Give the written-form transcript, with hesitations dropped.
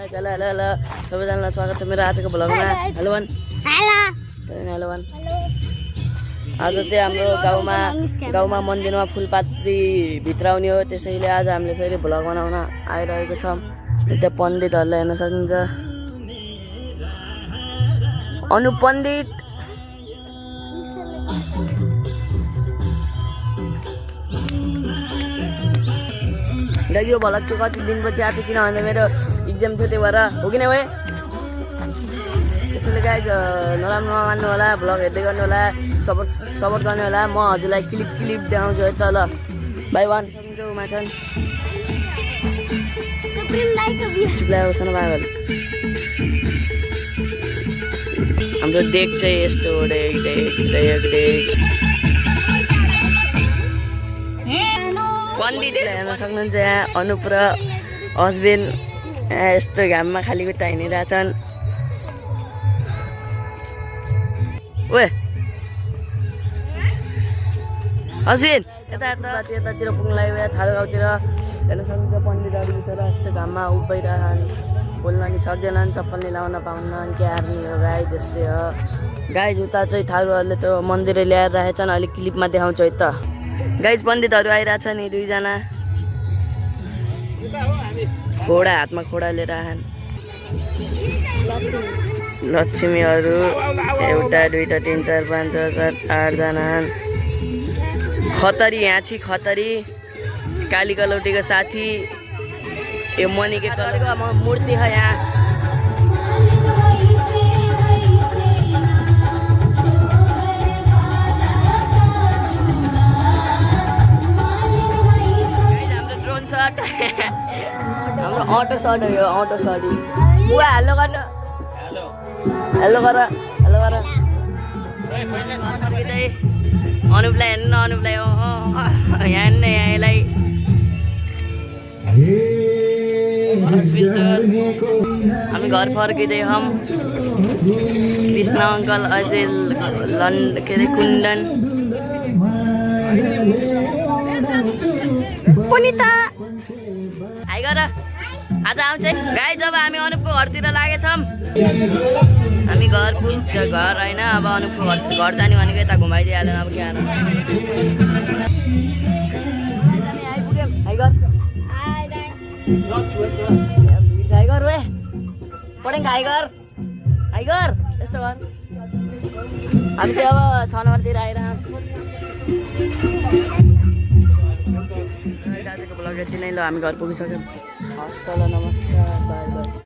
Hello hello hello सबैजनालाई स्वागत छ मेरो आजको भ्लगमा। हेलो भन। हेलो भन। आज चाहिँ हाम्रो गाउँमा मन्दिरमा फुलपाती भित्राउने हो, त्यसैले आज हामीले फेरि भ्लग बनाउन आइरहेको छौँ। त्यहाँ पण्डितहरूलाई हेर्न सकिन्छ। अनु पण्डित यो भ्लग चाहिँ कति दिनपछि आएको छ, किनभने मेरो इक्जाम थियो, त्यही भएर हो कि नै भाइ। त्यसैले गाइज नराम्रो नमान्नु होला, भ्लग हेर्दै गर्नु होला, सपोर्ट गर्नु होला। म हजुरलाई क्लिप देखाउँछु है त। ल बाई वान सकिन्छ छन् हाम्रो डेक चाहिँ यस्तो डेक पण्डितलाई हेर्न सक्नुहुन्छ। यहाँ अनुप र हस्बेन्ड यस्तो घाममा खाली खुट्टा हिँडिरहेछन्। ओए हस्बेन्ड यतातिर पुग्नुलाई थारू गाउँतिर हेर्न सक्नुहुन्छ। पण्डितहरू बिचरा यस्तो घाममा उभिरहन्, बोल्न नि सक्दैनन्, चप्पल नि लाउन पाउनन्, क्यार्ने हो गाई जस्तै हो। गाई उता चाहिँ थारूहरूले त्यो मन्दिर ल्याएर राखेछन्, अलिक क्लिपमा देखाउँछु है त। गाइज पण्डितहरू आइरहेछ नि दुईजना, खोडा हातमा खोडा लिएर आएछन्। लक्ष्मीहरू एउटा दुईवटा 3 4 5 6 7 8 जना। खतरी यहाँ छि खतरी काली कलौटीको साथी यो मणिके कलरको मूर्ति छ यहाँ। हाम्रो अटो सर्ट हो यो, अटो सर्ट। बुवा हेलो गर्नु, हेलो गर अनुपलाई हेर्नु न, अनुपलाई यहाँ हेर्नु यहाँलाई। हामी घर फर्किँदै छौँ। कृष्ण अङ्कल अझै के अरे कुन्दन पुनिता हाई गर। आज आउँछ गाई। जब हामी अनुपको घरतिर लागेछौँ, हामी घर होइन, अब अनुपको घर जाने भनेको यता घुमाइदिइहाल्यो। अब क्या हाई गर वे पढेङ हाई गर यस्तो गर। हामी चाहिँ अब 6 नम्बरतिर आइरहेको। आजको भ्लग यति नै। ल हामी घर पुगिसक्यौँ। हस्त ल नमस्कार बाई बाई।